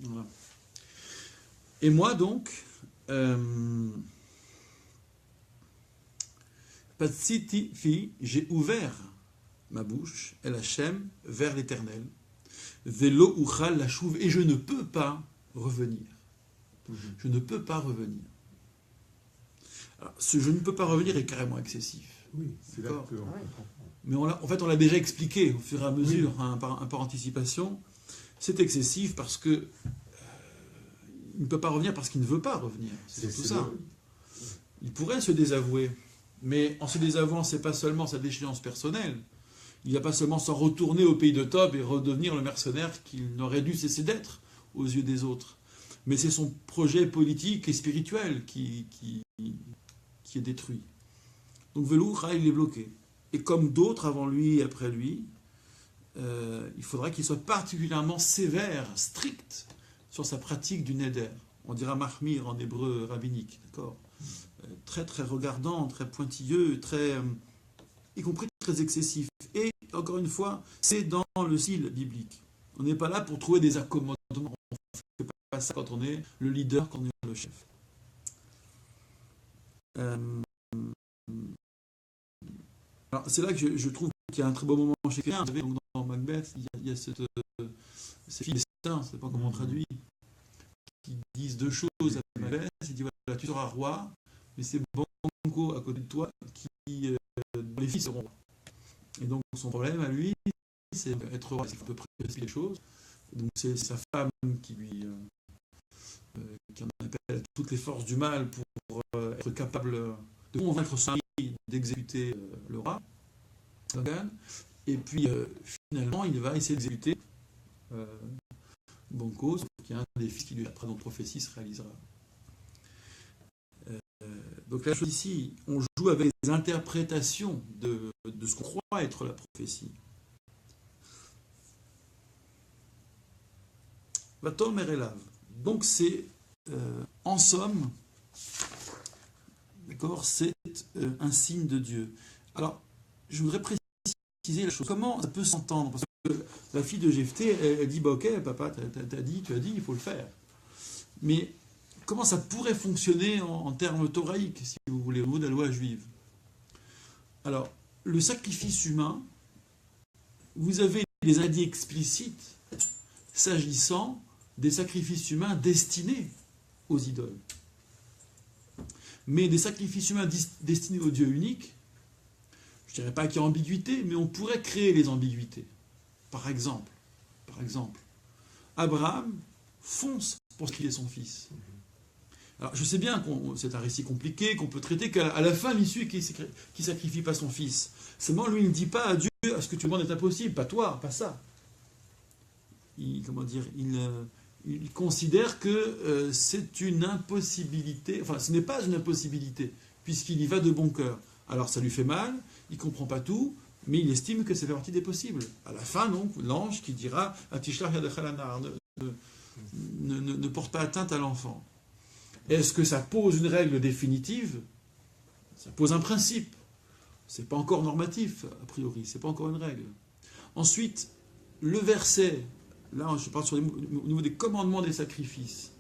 Voilà. Et moi donc, Patsiti fi, j'ai ouvert ma bouche, El Hachem, vers l'Éternel. Velo uchal la chouve, et je ne peux pas revenir. Je ne peux pas revenir. Alors, ce je ne peux pas revenir est carrément excessif. Oui, c'est là que mais en fait, on l'a déjà expliqué au fur et à mesure, oui. par anticipation. C'est excessif parce que il ne peut pas revenir parce qu'il ne veut pas revenir. C'est tout ça. Il pourrait se désavouer, mais en se désavouant, c'est pas seulement sa déchéance personnelle. Il ne va pas seulement s'en retourner au pays de Tob et redevenir le mercenaire qu'il n'aurait dû cesser d'être aux yeux des autres. Mais c'est son projet politique et spirituel qui est détruit. Donc Veloura, il est bloqué. Et comme d'autres avant lui et après lui, il faudra qu'il soit particulièrement sévère, strict sur sa pratique du neder. On dira mahmir en hébreu rabbinique, d'accord ? Très très regardant, très pointilleux, très, y compris très excessif. Et encore une fois, c'est dans le style biblique. On n'est pas là pour trouver des accommodements. On ne fait pas ça quand on est le leader, quand on est le chef. Alors, c'est là que je trouve qu'il y a un très beau moment chez quelqu'un. Vous savez, donc dans Macbeth, il y a ces filles d'Estaing, je ne sais pas comment on traduit, qui disent deux choses à Macbeth. Il dit voilà, tu seras roi, mais c'est Banquo à côté de toi qui les filles seront rois. Et donc son problème à lui, c'est être roi, c'est qu'il peut précipiter les choses. Donc c'est sa femme qui en appelle toutes les forces du mal pour être capable de convaincre son mari d'exécuter le roi. Et puis finalement, il va essayer d'exécuter Banquo, sauf qu'il y a un des fils qui lui après dans la prophétie se réalisera. Donc la chose ici, on joue avec les interprétations de ce qu'on croit être la prophétie. Vatomer Elav. Donc c'est, en somme, d'accord, c'est un signe de Dieu. Alors, je voudrais préciser la chose. Comment ça peut s'entendre ? Parce que la fille de Jephthé, elle dit, bah ok, papa, tu as dit, il faut le faire. Mais comment ça pourrait fonctionner en termes thoraïques, si vous voulez, au niveau de la loi juive ? Alors, le sacrifice humain, vous avez des interdits explicites s'agissant des sacrifices humains destinés aux idoles. Mais des sacrifices humains destinés au Dieu unique, je ne dirais pas qu'il y a ambiguïté, mais on pourrait créer les ambiguïtés. Par exemple, Abraham fonce pour ce qu'il est son fils. Alors, je sais bien que c'est un récit compliqué, qu'on peut traiter qu'à la fin, l'issue est qu'il ne sacrifie pas son fils. Seulement, lui, il ne dit pas à Dieu, ce que tu demandes est impossible, pas toi, pas ça. Il considère que c'est une impossibilité, enfin, ce n'est pas une impossibilité, puisqu'il y va de bon cœur. Alors, ça lui fait mal, il ne comprend pas tout, mais il estime que c'est fait partie des possibles. À la fin, donc, l'ange qui dira ne porte pas atteinte à l'enfant. Est-ce que ça pose une règle définitive ? Ça pose un principe. C'est pas encore normatif, a priori, c'est pas encore une règle. Ensuite, le verset, là je parle au niveau des commandements des sacrifices,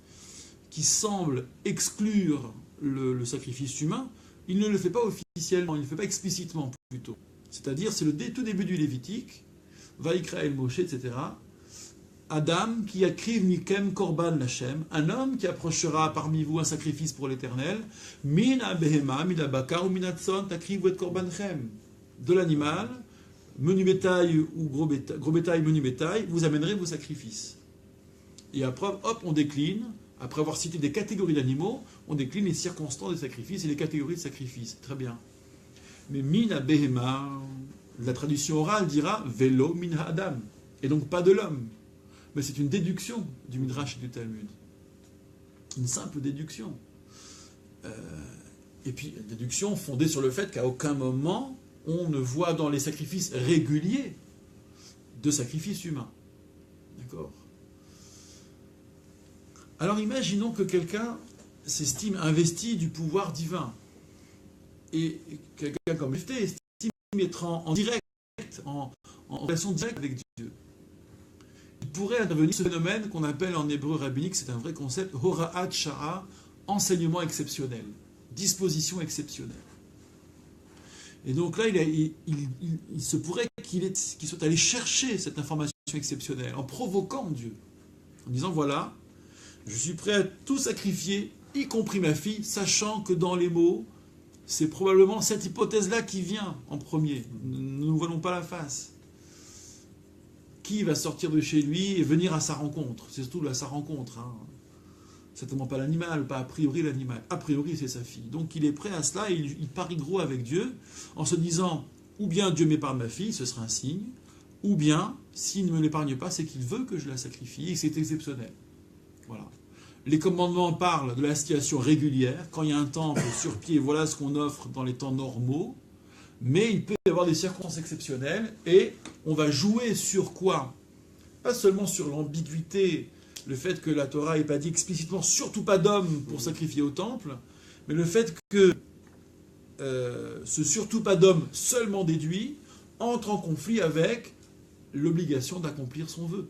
qui semble exclure le sacrifice humain, il ne le fait pas officiellement, il ne le fait pas explicitement plutôt. C'est-à-dire, c'est le tout début du Lévitique, Vaïkra el Moshe, etc. Adam qui akriv mikem korban lachem, un homme qui approchera parmi vous un sacrifice pour l'Éternel, min abehema, min abakar ou min atson, takriv et korbanchem, de l'animal, menu bétail ou gros bétail, menu bétail, vous amènerez vos sacrifices. Et après, hop, on décline, après avoir cité des catégories d'animaux, on décline les circonstances des sacrifices et les catégories de sacrifices. Très bien. Mais min abehema, la traduction orale dira velo min adam, et donc pas de l'homme. Mais c'est une déduction du Midrash et du Talmud. Une simple déduction. Et puis, une déduction fondée sur le fait qu'à aucun moment, on ne voit dans les sacrifices réguliers de sacrifices humains. D'accord ? Alors, imaginons que quelqu'un s'estime investi du pouvoir divin. Et quelqu'un comme Jephthé estime être en direct, en relation directe avec Dieu. pourrait intervenir ce phénomène qu'on appelle en hébreu rabbinique, c'est un vrai concept, Hora'at Sha'a, enseignement exceptionnel, disposition exceptionnelle. Et donc là, il se pourrait qu'il soit allé chercher cette information exceptionnelle en provoquant Dieu, en disant voilà, je suis prêt à tout sacrifier, y compris ma fille, sachant que dans les mots, c'est probablement cette hypothèse-là qui vient en premier. Ne nous voilons pas la face. Qui va sortir de chez lui et venir à sa rencontre? C'est surtout à sa rencontre. Hein. Certainement pas l'animal, pas a priori l'animal. A priori, c'est sa fille. Donc il est prêt à cela et il parie gros avec Dieu en se disant ou bien Dieu m'épargne ma fille, ce sera un signe, ou bien s'il ne me l'épargne pas, c'est qu'il veut que je la sacrifie et que c'est exceptionnel. Voilà. Les commandements parlent de la situation régulière. Quand il y a un temple sur pied, voilà ce qu'on offre dans les temps normaux. Mais il peut y avoir des circonstances exceptionnelles et on va jouer sur quoi? Pas seulement sur l'ambiguïté, le fait que la Torah n'ait pas dit explicitement surtout pas d'homme pour sacrifier au temple, mais le fait que ce surtout pas d'homme seulement déduit entre en conflit avec l'obligation d'accomplir son vœu.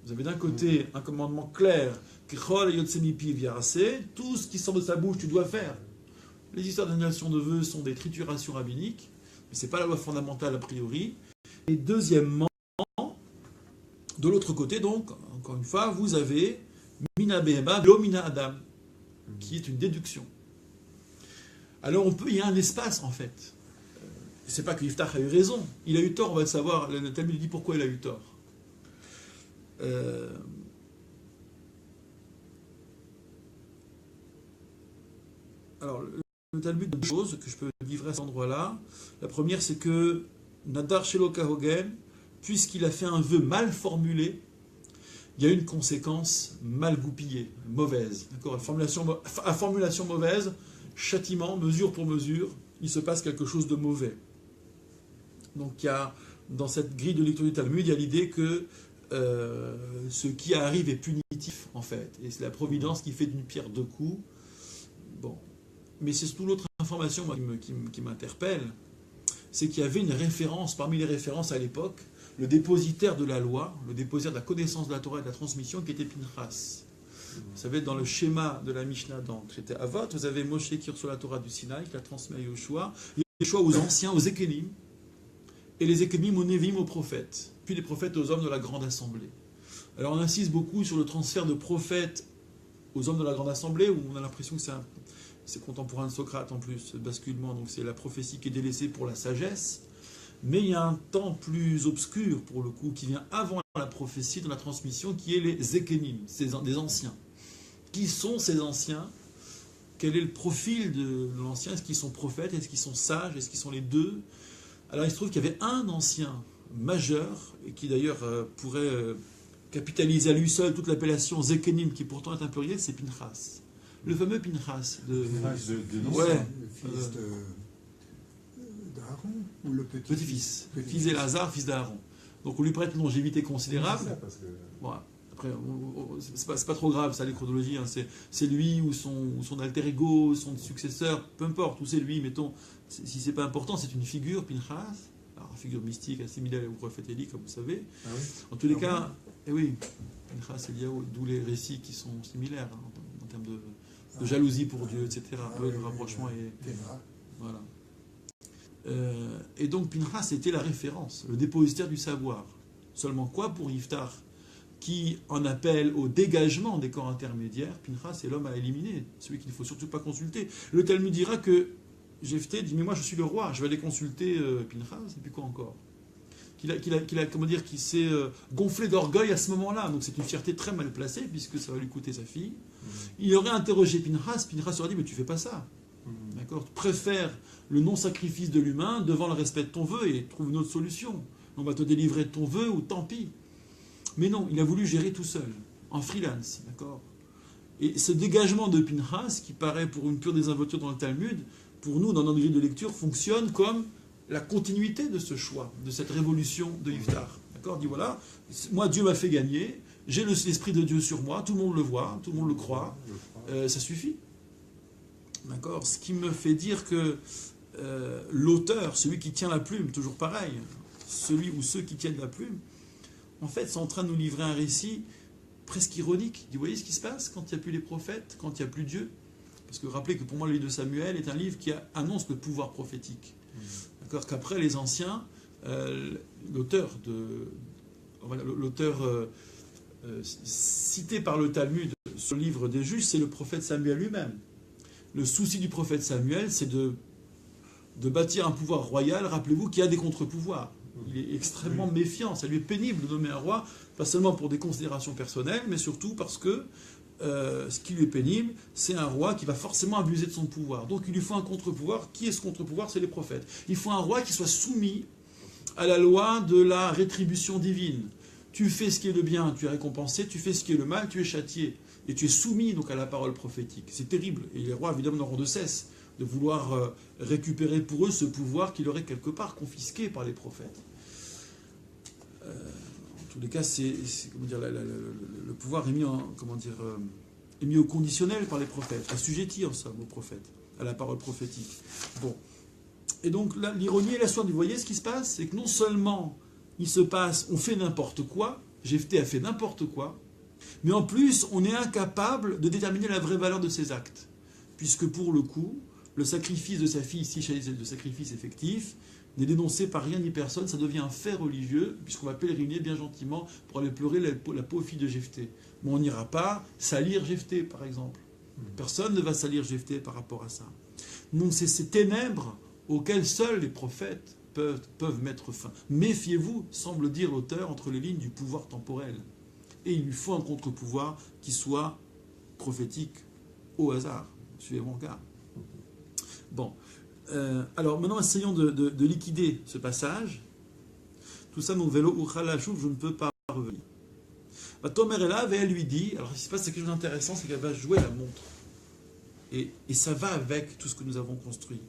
Vous avez d'un côté un commandement clair, tout ce qui sort de sa bouche tu dois faire. Les histoires d'annulation de vœux sont des triturations rabbiniques, mais ce n'est pas la loi fondamentale a priori. Et deuxièmement, de l'autre côté, donc, encore une fois, vous avez Mina Behema, Lo Mina Adam, qui est une déduction. Alors il y a un espace en fait. C'est pas que Yiftach a eu raison, il a eu tort, on va le savoir. Le Talmud dit pourquoi il a eu tort. Alors, le Talmud a deux choses que je peux livrer à cet endroit-là. La première, c'est que Nadar Shelo Kahogen, puisqu'il a fait un vœu mal formulé, il y a une conséquence mal goupillée, mauvaise. D'accord ? À formulation mauvaise, châtiment, mesure pour mesure, il se passe quelque chose de mauvais. Donc, il y a, dans cette grille de lecture du Talmud, il y a l'idée que ce qui arrive est punitif, en fait. Et c'est la providence qui fait d'une pierre deux coups. Bon. Mais c'est surtout l'autre information moi, qui m'interpelle, c'est qu'il y avait une référence, parmi les références à l'époque, le dépositaire de la loi, le dépositaire de la connaissance de la Torah et de la transmission, qui était Pinchas. Vous savez, dans le schéma de la Mishnah dans traité Avot, vous avez Moshe qui reçoit la Torah du Sinaï, qui la transmet à Yoshua, Yoshua aux anciens, aux Ékénim, et les Ékénim aux Névim, aux prophètes, puis les prophètes aux hommes de la grande assemblée. Alors on insiste beaucoup sur le transfert de prophètes aux hommes de la grande assemblée, où on a l'impression que c'est contemporain de Socrate en plus, ce basculement, donc c'est la prophétie qui est délaissée pour la sagesse. Mais il y a un temps plus obscur, pour le coup, qui vient avant la prophétie, de la transmission, qui est les Ékénim, des anciens. Qui sont ces anciens? Quel est le profil de l'ancien? Est-ce qu'ils sont prophètes? Est-ce qu'ils sont sages? Est-ce qu'ils sont les deux? Alors il se trouve qu'il y avait un ancien majeur, et qui d'ailleurs pourrait capitaliser à lui seul toute l'appellation Zékénim, qui pourtant est un pluriel, c'est Pinchas. Le fameux Pinchas de ouais, le fils d'Aaron ou le petit-fils. Fils d'Élazar, fils d'Aaron. Donc on lui prête une longévité considérable. C'est ça, parce que... Voilà. Après, c'est pas trop grave, ça, les chronologies. Hein. C'est lui ou son alter ego, son successeur, peu importe, ou c'est lui, mettons. Si c'est pas important, c'est une figure, Pinchas. Alors, une figure mystique, assimilée au prophète Élie, comme vous savez. Ah oui. En tous les cas, oui, Pinchas et Eliaou, d'où les récits qui sont similaires hein, en termes de jalousie pour Dieu, etc. Le rapprochement est... Voilà. Et donc Pinchas était la référence, le dépositaire du savoir. Seulement quoi pour Yiftach, qui en appelle au dégagement des corps intermédiaires? Pinchas est l'homme à éliminer, celui qu'il ne faut surtout pas consulter. Le Talmud dira que Jephthé dit mais moi je suis le roi, je vais aller consulter Pinchas, et puis quoi encore? Qu'il s'est gonflé d'orgueil à ce moment-là, donc c'est une fierté très mal placée puisque ça va lui coûter sa fille. Il aurait interrogé Pinchas, Pinchas aurait dit mais tu fais pas ça. D'accord, tu préfères le non-sacrifice de l'humain devant le respect de ton vœu et trouve une autre solution. On va te délivrer de ton vœu ou tant pis. Mais non, il a voulu gérer tout seul, en freelance, d'accord. Et ce dégagement de Pinchas, qui paraît pour une pure désinvolture dans le Talmud, pour nous, dans notre grille de lecture, fonctionne comme la continuité de ce choix, de cette révolution de Yiftach. D'accord, dit voilà, moi Dieu m'a fait gagner, j'ai l'esprit de Dieu sur moi, tout le monde le voit, tout le monde le croit, ça suffit. D'accord. Ce qui me fait dire que l'auteur, celui qui tient la plume, toujours pareil, celui ou ceux qui tiennent la plume, en fait, sont en train de nous livrer un récit presque ironique. Vous voyez ce qui se passe quand il n'y a plus les prophètes, quand il n'y a plus Dieu? Parce que rappelez que pour moi, le livre de Samuel est un livre qui annonce le pouvoir prophétique. D'accord, qu'après les anciens, l'auteur cité par le Talmud sur le livre des juges, c'est le prophète Samuel lui-même. Le souci du prophète Samuel, c'est de bâtir un pouvoir royal, rappelez-vous, qui a des contre-pouvoirs. Il est extrêmement méfiant, ça lui est pénible de nommer un roi, pas seulement pour des considérations personnelles, mais surtout parce que ce qui lui est pénible, c'est un roi qui va forcément abuser de son pouvoir. Donc il lui faut un contre-pouvoir. Qui est ce contre-pouvoir? C'est les prophètes. Il faut un roi qui soit soumis à la loi de la rétribution divine. Tu fais ce qui est le bien, tu es récompensé, tu fais ce qui est le mal, tu es châtié. Et tu es soumis donc à la parole prophétique. C'est terrible. Et les rois, évidemment, n'auront de cesse de vouloir récupérer pour eux ce pouvoir qui leur est quelque part confisqué par les prophètes. En tous les cas, le pouvoir est mis est mis au conditionnel par les prophètes, assujetti en somme aux prophètes, à la parole prophétique. Bon. Et donc là, l'ironie et la soirée, vous voyez ce qui se passe, c'est que non seulement on fait n'importe quoi, Jephthé a fait n'importe quoi, mais en plus, on est incapable de déterminer la vraie valeur de ses actes. Puisque pour le coup, le sacrifice de sa fille, ici, le sacrifice effectif, n'est dénoncé par rien ni personne, ça devient un fait religieux, puisqu'on va pèleriner bien gentiment pour aller pleurer la pauvre fille de Jephthé. Mais on n'ira pas salir Jephthé, par exemple. Personne ne va salir Jephthé par rapport à ça. Donc c'est ces ténèbres auxquelles seuls les prophètes peuvent mettre fin. Méfiez-vous, semble dire l'auteur, entre les lignes du pouvoir temporel. Et il lui faut un contre-pouvoir qui soit prophétique au hasard. Suivez mon cas. Bon. Alors maintenant, essayons de liquider ce passage. Tout ça, mon vélo ou khalachou, je ne peux pas revenir. Tomer est là, et elle lui dit, alors ce qui se passe, c'est quelque chose d'intéressant, c'est qu'elle va jouer la montre. Et ça va avec tout ce que nous avons construit.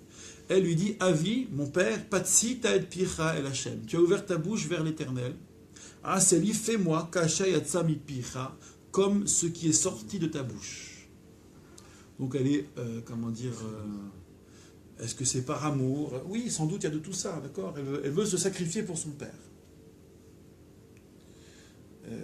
Elle lui dit, Avi, mon père, Patsi ta'ed picha el Hashem. Tu as ouvert ta bouche vers l'Éternel. Ah, c'est lui, fais-moi, kasha yatsa mi picha, comme ce qui est sorti de ta bouche. Donc elle est, est-ce que c'est par amour? Oui, sans doute, il y a de tout ça, d'accord? Elle veut se sacrifier pour son père.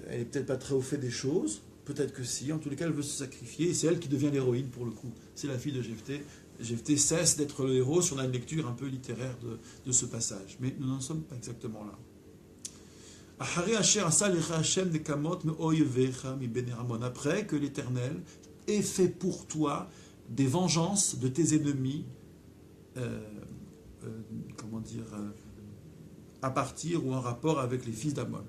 Elle n'est peut-être pas très au fait des choses, peut-être que si, en tous les cas, elle veut se sacrifier, et c'est elle qui devient l'héroïne pour le coup. C'est la fille de Jephthé. Jephthé cesse d'être le héros si on a une lecture un peu littéraire de ce passage. Mais nous n'en sommes pas exactement là. Après que l'Éternel ait fait pour toi des vengeances de tes ennemis, à partir ou en rapport avec les fils d'Amon.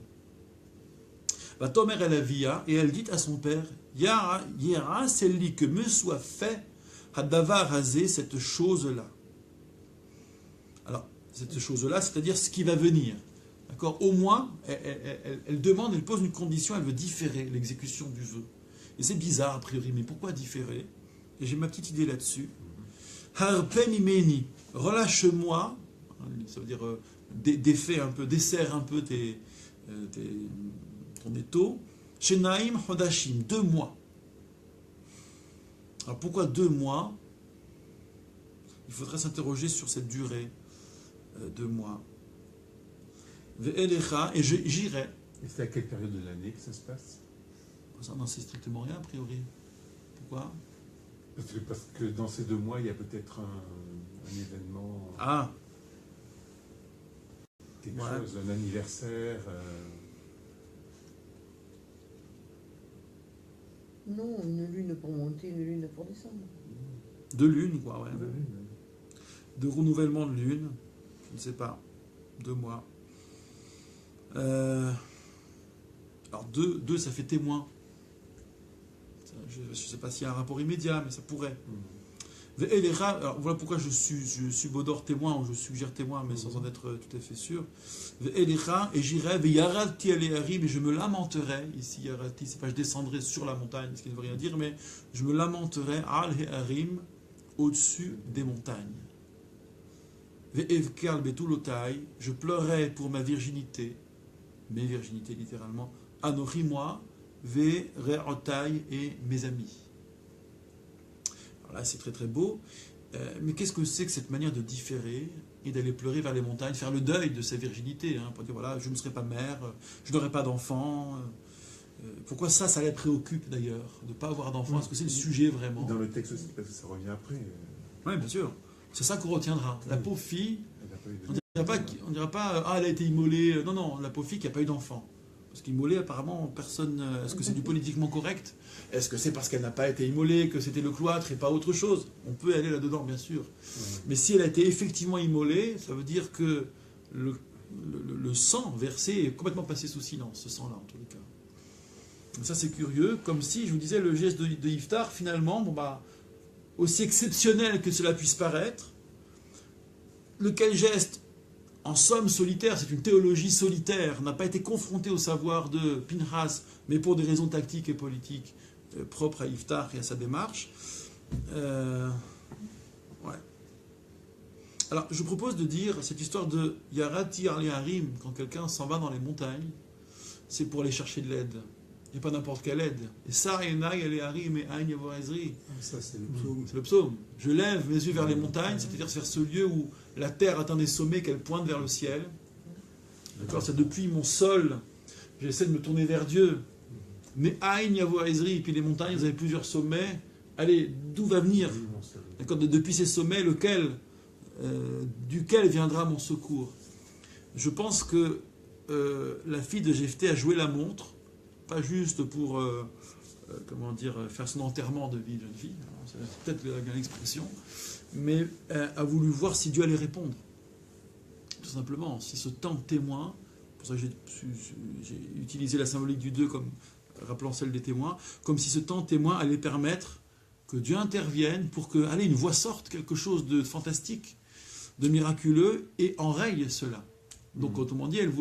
Va Tomer el Avia, et elle dit à son père, Yera, c'est lui que me soit fait Hadavar Hazé, cette chose-là. Alors, cette chose-là, c'est-à-dire ce qui va venir. D'accord? Au moins, elle demande, elle pose une condition, elle veut différer l'exécution du vœu. Et c'est bizarre a priori, mais pourquoi différer? Et j'ai ma petite idée là-dessus. Harpen imeni, relâche-moi, ça veut dire défais un peu, desserre un peu ton étau. Shenaim Hodashim, 2 mois. Alors pourquoi 2 mois? Il faudrait s'interroger sur cette durée. 2 mois. Ve'elecha, et j'irai. Et c'est à quelle période de l'année que ça se passe? Ça n'en sait strictement rien, a priori. Pourquoi? Parce que dans ces 2 mois, il y a peut-être un événement. Ah! Quelque chose, un anniversaire. Non, une lune pour monter, une lune pour descendre. 2 lunes, quoi, ouais. 2 lunes. De renouvellement de lune, je ne sais pas. 2 mois. Alors 2, ça fait témoin. Je ne sais pas s'il y a un rapport immédiat, mais ça pourrait. Alors voilà pourquoi je subodore témoin, ou je suggère témoin, mais sans en être tout à fait sûr. Et j'irai, et je me lamenterai. Ici, yarati, c'est pas je descendrai sur la montagne, ce qui ne veut rien dire, mais je me lamenterai al harim, au-dessus des montagnes. Je pleurerai pour ma virginité, mes virginités littéralement, Anochi moi, Ve Re'otai et mes amis. Alors là c'est très très beau. Mais qu'est-ce que c'est que cette manière de différer et d'aller pleurer vers les montagnes, faire le deuil de sa virginité, hein, pour dire voilà, je ne serai pas mère, je n'aurai pas d'enfant. Pourquoi ça la préoccupe d'ailleurs, de ne pas avoir d'enfant? Est-ce que c'est le sujet vraiment? Dans le texte aussi, parce que ça revient après. Oui, bien sûr. C'est ça qu'on retiendra. La pauvre fille, Elle n'a pas eu de- on ne dira pas ah, elle a été immolée. Non, non, la pauvre fille qui n'a pas eu d'enfant. Parce qu'immolée, apparemment, personne. Est-ce que c'est du politiquement correct? Est-ce que c'est parce qu'elle n'a pas été immolée, que c'était le cloître et pas autre chose? On peut aller là-dedans, bien sûr. Mais si elle a été effectivement immolée, ça veut dire que le sang versé est complètement passé sous silence, ce sang-là, en tous les cas. Donc ça, c'est curieux. Comme si, je vous disais, le geste de Iftar, finalement, bon, bah, aussi exceptionnel que cela puisse paraître, lequel geste, en somme solitaire, c'est une théologie solitaire, n'a pas été confronté au savoir de Pinchas, mais pour des raisons tactiques et politiques propres à Iftar et à sa démarche. Ouais. Alors, je propose de dire cette histoire de Yarati Arli Harim, quand quelqu'un s'en va dans les montagnes, c'est pour aller chercher de l'aide. Et pas n'importe quelle aide. Et ça, Enai, Ali Harim, et Aïn Yavo Ezri. Ça, c'est le psaume. C'est le psaume. Je lève mes yeux vers les montagnes, c'est-à-dire vers ce lieu où la terre atteint des sommets, qu'elle pointe vers le ciel. D'accord. C'est depuis mon sol, j'essaie de me tourner vers Dieu. Mais Aïn Yavo Ezri, et puis les montagnes, vous avez plusieurs sommets. Allez, d'où va venir? D'accord. Depuis ces sommets, duquel viendra mon secours? Je pense que la fille de Jephthé a joué la montre, pas juste pour faire son enterrement de vie de jeune fille, c'est peut-être l'expression, mais a voulu voir si Dieu allait répondre. Tout simplement, si ce temps témoin, pour ça que j'ai utilisé la symbolique du 2 comme rappelant celle des témoins, comme si ce temps témoin allait permettre que Dieu intervienne pour que, allez, une voix sorte, quelque chose de fantastique, de miraculeux, et enraye cela. Donc, autrement dit, elle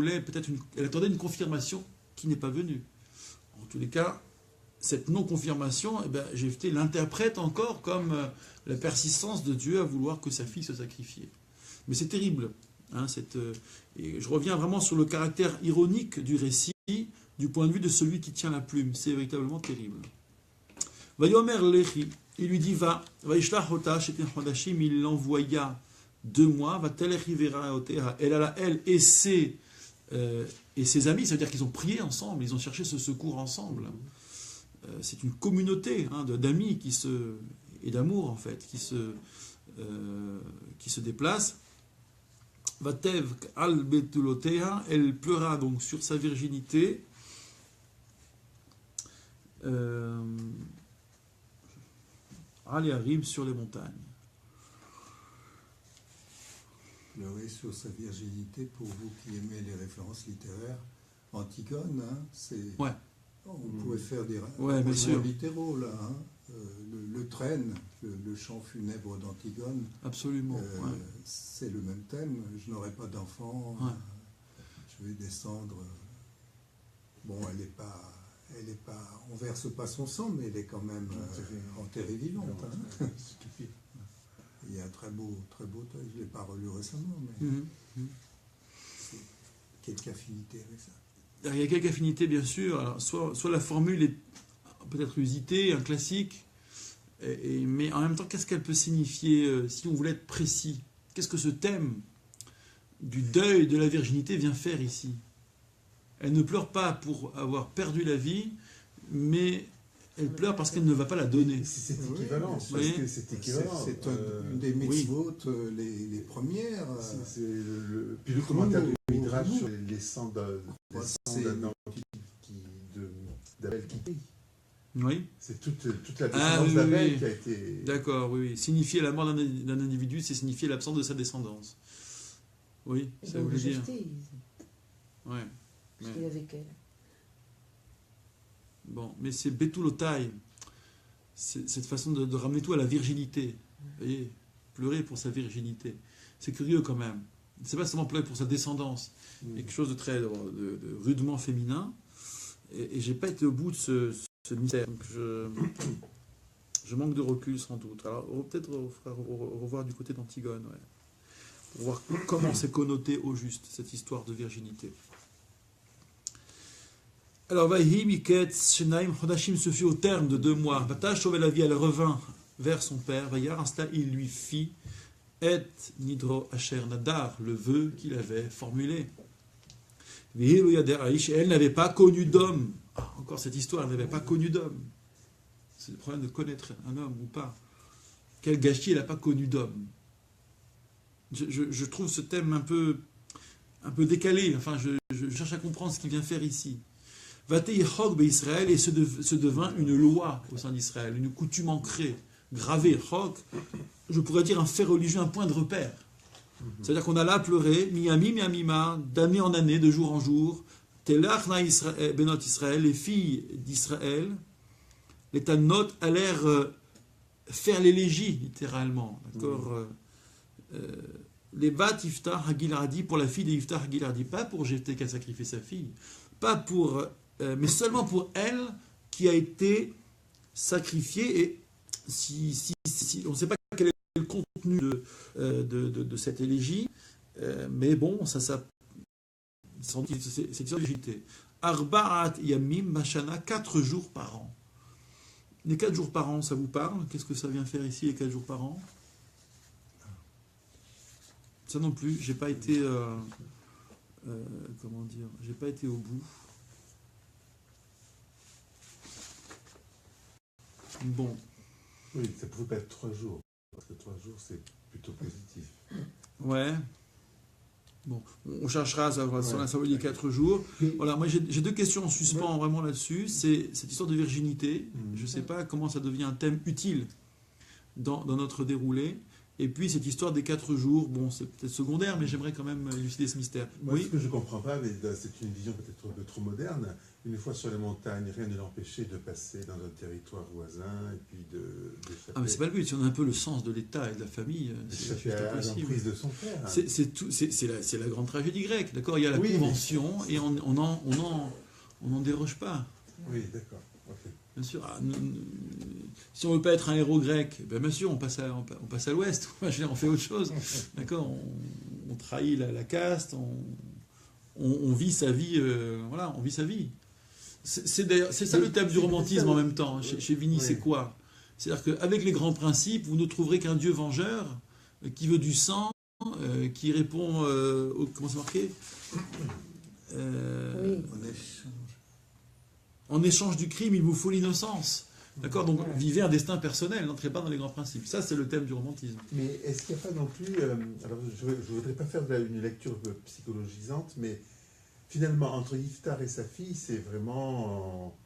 attendait une confirmation qui n'est pas venue. En tous les cas, cette non-confirmation, Jephthé l'interprète encore comme la persistance de Dieu à vouloir que sa fille se sacrifie. Mais c'est terrible. Hein, et je reviens vraiment sur le caractère ironique du récit, du point de vue de celui qui tient la plume. C'est véritablement terrible. Vayomer Lechi, il lui dit va. Vaishlach ota shetin chodashim, il l'envoya 2 mois. Va telechi vera oteha. Elle et ses amis, ça veut dire qu'ils ont prié ensemble, ils ont cherché ce secours ensemble. C'est une communauté d'amis et d'amour en fait qui se déplace. Vatev al betulotea, elle pleura donc sur sa virginité. Ali arrive sur les montagnes. Pleurer sur sa virginité, pour vous qui aimez les références littéraires, Antigone, hein, c'est... Ouais. On pourrait faire des bien sûr. littéraux, là. Hein. Le traîne, le chant funèbre d'Antigone. Absolument. C'est le même thème. Je n'aurai pas d'enfant. Ouais. Je vais descendre. Bon, elle n'est pas... On verse pas son sang, mais elle est quand même enterrée vivante. Hein. Il y a un très beau texte, je ne l'ai pas relu récemment, mais c'est quelque affinité avec ça. Il y a quelques affinités, bien sûr. Alors, soit la formule est peut-être usitée, un classique, mais en même temps, qu'est-ce qu'elle peut signifier si on voulait être précis? Qu'est-ce que ce thème du deuil de la virginité vient faire ici? Elle ne pleure pas pour avoir perdu la vie, mais elle pleure parce qu'elle ne va pas la donner. C'est équivalent. Oui. C'est équivalent. C'est une des mitzvot les premières. Puis le commentaire du Midrash sur les sangs d'Adam d'Abel qui paye. Oui. C'est toute la descendance d'Abel qui a été... D'accord, oui. Signifier la mort d'un individu, c'est signifier l'absence de sa descendance. Oui, ça veut dire. Oui. Parce qu'il est avec elle. Bon, mais c'est Betulotai, cette façon de ramener tout à la virginité. Vous voyez, pleurer pour sa virginité. C'est curieux quand même. C'est pas seulement pleurer pour sa descendance, quelque chose de très de rudement féminin. Et j'ai pas été au bout de ce mystère. Donc je manque de recul sans doute. Alors on va peut-être revoir du côté d'Antigone, pour voir comment c'est connoté au juste cette histoire de virginité. Alors, Vaïhi Miketz Shenaim Chodashim se fit au terme de 2 mois. Vatash Ovel Avi, elle revint vers son père. Vayar Asta, il lui fit et Nidro Asher Nadar, le vœu qu'il avait formulé. Elle n'avait pas connu d'homme. Ah, encore cette histoire, elle n'avait pas connu d'homme. C'est le problème de connaître un homme ou pas. Quel gâchis, elle n'a pas connu d'homme. Je trouve ce thème un peu décalé. Enfin, je cherche à comprendre ce qu'il vient faire ici. Vatei Chok Israël, et se devint une loi au sein d'Israël, une coutume ancrée, gravée. Chok, je pourrais dire un fait religieux, un point de repère. C'est-à-dire qu'on a là pleuré, Miyami Miyamima, d'année en année, de jour en jour, Telachna Benot Israël, les filles d'Israël, les Tanot allèrent faire l'élégie, littéralement. D'accord les Bat Iftah Hagilardi, pour la fille d'Iftah Hagilardi, pas pour Jephthé qui a sacrifié sa fille, pas pour, mais seulement pour elle qui a été sacrifiée. Et si on ne sait pas quel est le contenu de cette élégie, mais bon, c'est une vérité. Arba'at Yamim Mashana, 4 jours par an. Les 4 jours par an, ça vous parle? Qu'est-ce que ça vient faire ici, les 4 jours par an? Ça non plus, j'ai pas été, comment dire, j'ai pas été au bout. Bon. Oui, ça pouvait pas être 3 jours, parce que 3 jours, c'est plutôt positif. Ouais. Bon, on cherchera sur la symbolique des 4 jours. Voilà, moi j'ai 2 questions en suspens vraiment là-dessus. C'est cette histoire de virginité. Je ne sais pas comment ça devient un thème utile dans notre déroulé. Et puis cette histoire des 4 jours, bon, c'est peut-être secondaire, mais j'aimerais quand même élucider ce mystère. Moi, oui. Ce que je ne comprends pas, mais c'est une vision peut-être un peu trop moderne. Une fois sur les montagnes, rien ne l'empêchait de passer dans un territoire voisin et puis d'échapper. Ah, mais c'est pas le but. Si on a un peu le sens de l'État et de la famille, c'est juste impossible. L'emprise de son père. C'est la grande tragédie grecque, d'accord. Il y a la convention et on n'en déroge pas. Oui, d'accord. Okay. Bien sûr. Si on ne veut pas être un héros grec, bien sûr, on passe à l'ouest. On fait autre chose. D'accord. On trahit la caste. On vit sa vie. Voilà, on vit sa vie. C'est ça le thème du romantisme en même temps. Chez Vigny, c'est quoi? C'est-à-dire qu'avec les grands principes, vous ne trouverez qu'un Dieu vengeur qui veut du sang, qui répond comment c'est marqué en échange du crime, il vous faut l'innocence. D'accord. Donc vivez un destin personnel, n'entrez pas dans les grands principes. Ça, c'est le thème du romantisme. Mais est-ce qu'il n'y a pas non plus... alors, je ne voudrais pas faire une lecture psychologisante, mais finalement, entre Iftar et sa fille, c'est vraiment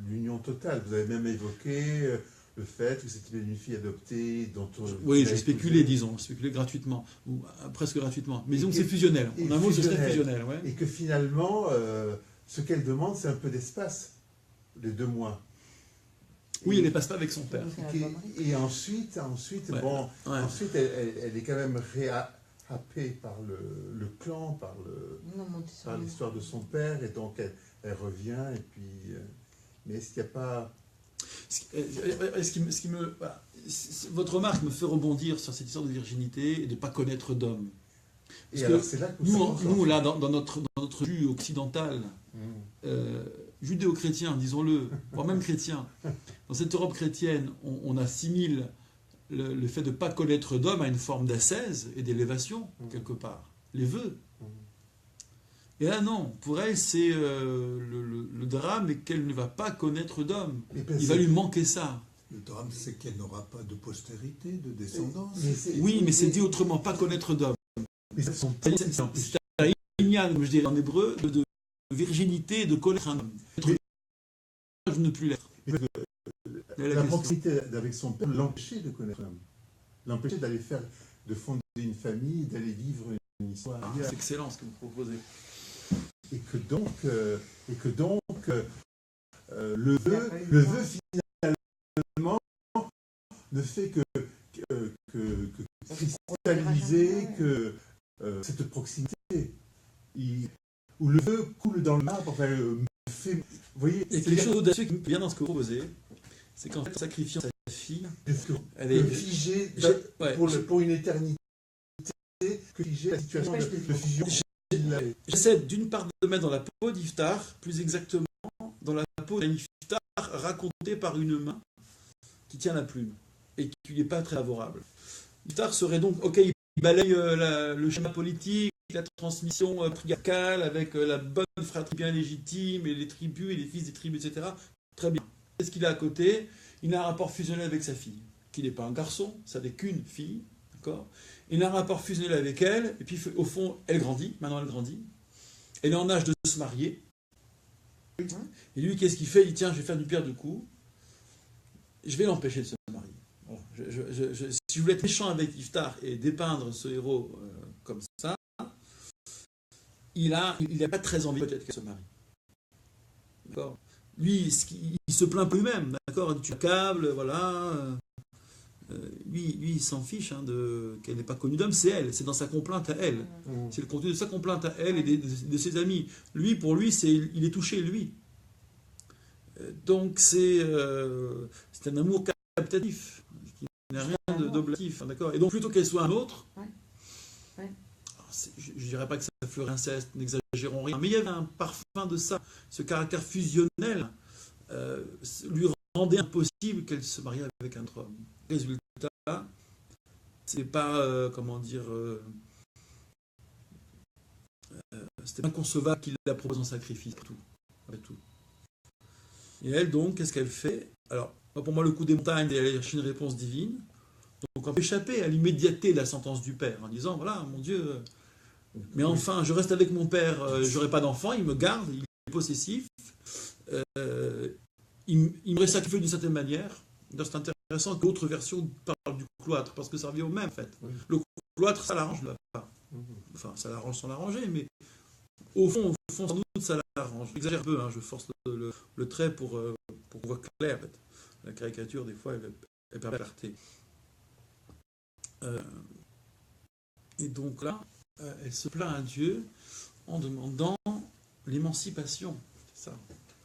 l'union totale. Vous avez même évoqué le fait que c'était une fille adoptée dont... oui, j'ai spéculé, disons, gratuitement, ou presque gratuitement. Mais disons que c'est fusionnel. En un mot, ce serait fusionnel. Ouais. Et que finalement, ce qu'elle demande, c'est un peu d'espace, les 2 mois. Oui, elle ne passe pas avec son père. Et ensuite, ensuite elle est quand même happée par le clan, par l'histoire de son père, et donc elle revient, et puis... mais est-ce qu'il n'y a pas... Votre remarque me fait rebondir sur cette histoire de virginité et de ne pas connaître d'homme. Et alors, c'est là que nous là, dans notre jus occidental, judéo-chrétien, disons-le, voire même chrétien, dans cette Europe chrétienne, on assimile le fait de ne pas connaître d'homme à une forme d'ascèse et d'élévation, quelque part. Les vœux. Et là, non. Pour elle, c'est le drame est qu'elle ne va pas connaître d'homme. Il va lui manquer ça. Le drame, c'est qu'elle n'aura pas de postérité, de descendance. Oui, mais c'est dit autrement, pas connaître d'homme. C'est un inyan, comme je dirais en hébreu, de virginité, de connaître un homme. Je ne plus l'être. La proximité avec son père l'empêchait de connaître un homme. L'empêchait de fonder une famille, d'aller vivre une histoire. C'est excellent ce que vous proposez. Et que donc le vœu finalement ne fait que cristalliser que cette proximité où le vœu coule dans le marbre. Vous voyez, il y a quelque chose d'audacieux qui me vient dans ce que vous proposez, c'est qu'en fait, sacrifiant sa fille, elle est figée pour une éternité, que figée la situation de fusion. J'essaie d'une part de mettre dans la peau d'Iftar, plus exactement dans la peau d'Iftar racontée par une main qui tient la plume et qui n'est pas très favorable. Iftar serait donc, ok, il balaye le schéma politique, la transmission patriarcale avec la bonne fratrie bien légitime et les tribus et les fils des tribus, etc. Très bien. Qu'est-ce qu'il a à côté? Il a un rapport fusionnel avec sa fille, qui n'est pas un garçon, ça n'est qu'une fille, d'accord? Il a un rapport fusionnel avec elle, et puis au fond, elle grandit, maintenant elle grandit. Elle est en âge de se marier. Et lui, qu'est-ce qu'il fait? Il dit, tiens, je vais faire du pierre de coups, je vais l'empêcher de se marier. Bon, si je voulais être méchant avec Iftar et dépeindre ce héros comme ça, il n'a pas très envie peut-être qu'elle se marie. D'accord? Lui, il se plaint pas lui-même, d'accord? Il dit, tu accables, voilà. Lui, il s'en fiche qu'elle n'ait pas connu d'homme, c'est elle, c'est dans sa complainte à elle. C'est le contenu de sa complainte à elle et de ses amis. Lui, pour lui, il est touché, lui. Donc, c'est un amour captatif, qui n'a rien d'objectif, d'accord? Et donc, plutôt qu'elle soit un autre, je ne dirais pas que ça fleurit inceste, n'exagérons rien, mais il y avait un parfum de ça, ce caractère fusionnel lui rendait impossible qu'elle se marie avec un autre homme. Résultat, c'est pas, c'était inconcevable qu'il la propose en sacrifice, après tout. Et elle, donc, qu'est-ce qu'elle fait? Alors, pour moi, le coup des montagnes, elle a cherché une réponse divine. Donc, on peut échapper à l'immédiateté de la sentence du père, en disant, voilà, mon Dieu, mais enfin, je reste avec mon père, j'aurai pas d'enfant, il me garde, il est possessif, il me sacrifie d'une certaine manière. C'est intéressant que l'autre version parle du cloître, parce que ça revient au même, en fait. Oui. Le cloître, ça l'arrange pas. Enfin, ça l'arrange sans l'arranger, mais au fond, sans doute, ça l'arrange. J'exagère un peu, je force le trait pour qu'on voit clair, en fait. La caricature, des fois, elle perd la clarté. Et donc là, elle se plaint à Dieu en demandant l'émancipation. C'est ça.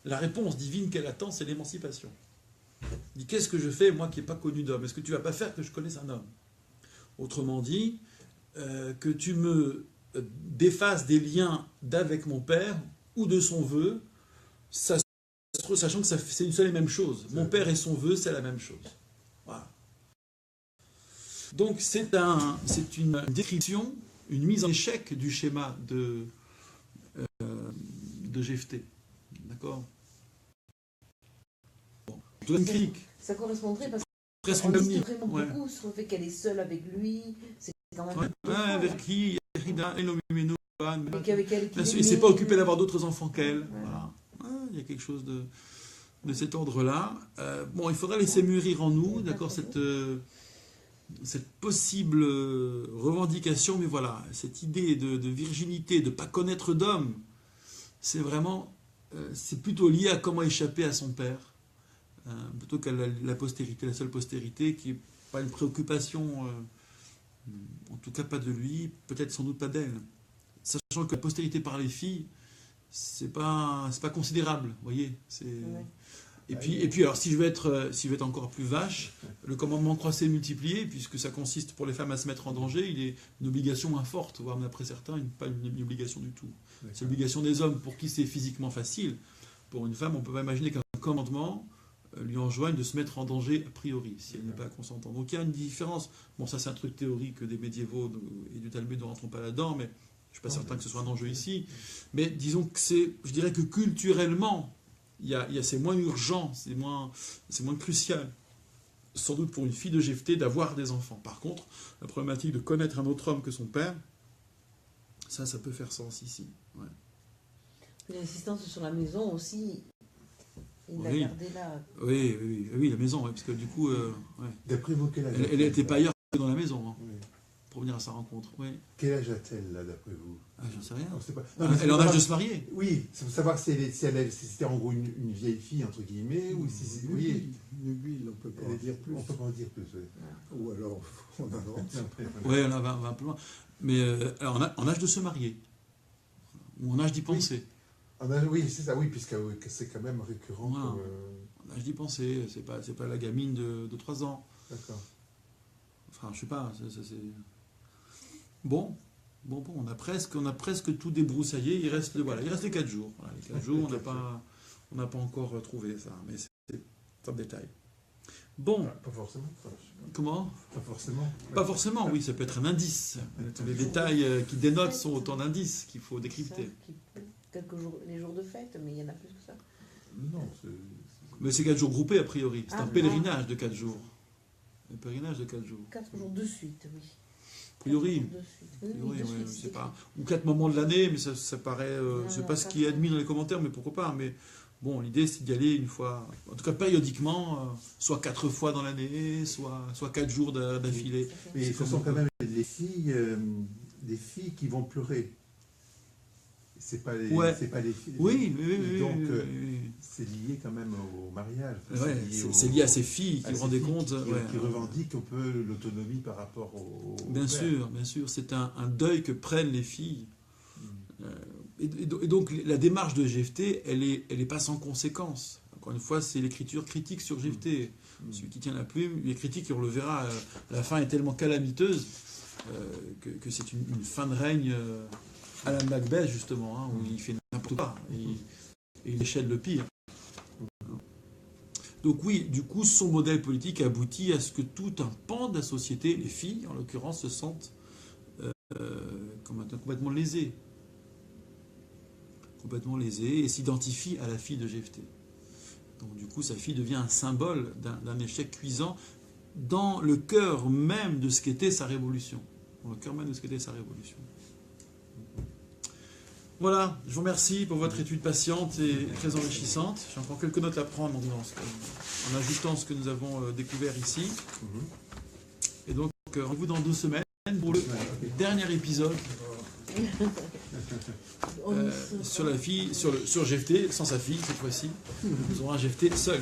La réponse divine qu'elle attend, c'est l'émancipation. Il dit, qu'est-ce que je fais, moi qui n'ai pas connu d'homme? Est-ce que tu ne vas pas faire que je connaisse un homme? Autrement dit, que tu me défasses des liens d'avec mon père ou de son vœu, sachant que c'est une seule et même chose. Mon père et son vœu, c'est la même chose. Voilà. Donc c'est une description, une mise en échec du schéma de Jephthé. D'accord? Bon. Une critique. Ça correspondrait parce presque qu'on une insiste vraiment beaucoup sur le fait qu'elle est seule avec lui. C'est quand même avec qui et qu'avec elle, il ne s'est pas occupé d'avoir d'autres enfants qu'elle. Voilà. Il y a quelque chose de cet ordre-là. Bon, il faudra laisser mûrir en nous, d'accord, cette possible revendication, mais voilà, cette idée de virginité, de ne pas connaître d'homme, c'est vraiment, c'est plutôt lié à comment échapper à son père, plutôt qu'à la postérité, la seule postérité, qui n'est pas une préoccupation, en tout cas pas de lui, peut-être sans doute pas d'elle. Sachant que la postérité par les filles, c'est pas considérable, vous voyez. Et puis alors, si je veux être encore plus vache, le commandement croissait et multiplié, puisque ça consiste pour les femmes à se mettre en danger, il est une obligation moins forte, voire d'après certains, pas une obligation du tout. C'est l'obligation des hommes pour qui c'est physiquement facile. Pour une femme, on peut pas imaginer qu'un commandement lui enjoigne de se mettre en danger a priori, si elle n'est pas consentante. Donc il y a une différence. Bon, ça c'est un truc théorique des médiévaux et du Talmud, ne rentrons pas là-dedans, mais je ne suis pas certain que ce soit un enjeu ici. Mais disons que je dirais que culturellement, c'est moins urgent, c'est moins crucial, sans doute pour une fille de Jephthé, d'avoir des enfants. Par contre, la problématique de connaître un autre homme que son père, ça peut faire sens ici. Ouais. L'insistance sur la maison aussi, il l'a gardée là. Oui, la maison, parce que du coup, d'après vous, quel âge elle n'était pas ailleurs que dans la maison. Hein. Oui. Pour venir à sa rencontre. Oui. Quel âge a-t-elle, là, d'après vous? J'en sais rien. Elle est en âge de se marier. Oui, c'est pour savoir si c'était en gros une vieille fille, entre guillemets, ou si c'est... Oui, on peut pas en dire plus. On peut pas en dire plus, oui. Ou alors, on avance. Oui, on va un peu loin. Mais alors, en âge de se marier. Ou en âge d'y penser. Oui, c'est ça, oui, puisque c'est quand même récurrent. Voilà. En âge d'y penser, c'est pas la gamine de 3 ans. D'accord. Enfin, je sais pas, c'est... Bon, on a presque tout débroussaillé. Il reste les 4 jours. Voilà, les 4 jours, on n'a pas encore trouvé ça, mais c'est un détail. Bon, Pas forcément. Enfin, je sais comment? pas forcément. Pas forcément, oui, ça peut être un indice. Les détails qui dénotent sont autant d'indices qu'il faut décrypter. Quelques jours, les jours de fête, mais il y en a plus que ça. Non, Mais c'est 4 jours groupés, a priori. C'est Ah, un pèlerinage de 4 jours. Un pèlerinage de 4 jours. 4 jours de suite, oui. A priori. 4 jours de suite. Oui, Oui, de oui, suite, je sais c'est pas. Ou 4 moments de l'année, mais ça paraît. Non, je sais non, pas ce pas qui est ça. admis dans les commentaires, mais pourquoi pas. Mais bon, l'idée c'est d'y aller une fois, en tout cas périodiquement, soit 4 fois dans l'année, soit 4 jours d'affilée. Mais C'est ce comme sont on quand peut. même des filles qui vont pleurer. C'est pas les, Ouais. c'est pas les filles. Oui, oui, oui, Et oui, donc, oui, oui. c'est lié quand même au mariage. Ouais, c'est lié à ces filles qui à vous ces rendez filles compte. qui revendiquent un peu l'autonomie par rapport au Bien père. sûr, bien sûr. C'est un deuil que prennent les filles. Mm. Et donc la démarche de GFT, elle est pas sans conséquence. Encore une fois, c'est l'écriture critique sur GFT. Celui qui tient la plume, les critiques, on le verra, la fin est tellement calamiteuse que c'est une fin de règne à la Macbeth, justement, hein, où il fait n'importe quoi. Et il déchaîne le pire. Donc oui, du coup, son modèle politique aboutit à ce que tout un pan de la société, les filles en l'occurrence, se sentent complètement lésées. Complètement lésées et s'identifient à la fille de GFT. Donc du coup, sa fille devient un symbole d'un échec cuisant dans le cœur même de ce qu'était sa révolution. Dans le cœur même de ce qu'était sa révolution. Voilà, je vous remercie pour votre étude patiente et très enrichissante. J'ai encore quelques notes à prendre en ajoutant ce que nous avons découvert ici. Et donc, rendez-vous dans 2 semaines pour le dernier épisode sur la fille, sur GFT, sans sa fille cette fois-ci. Nous aurons un GFT seul.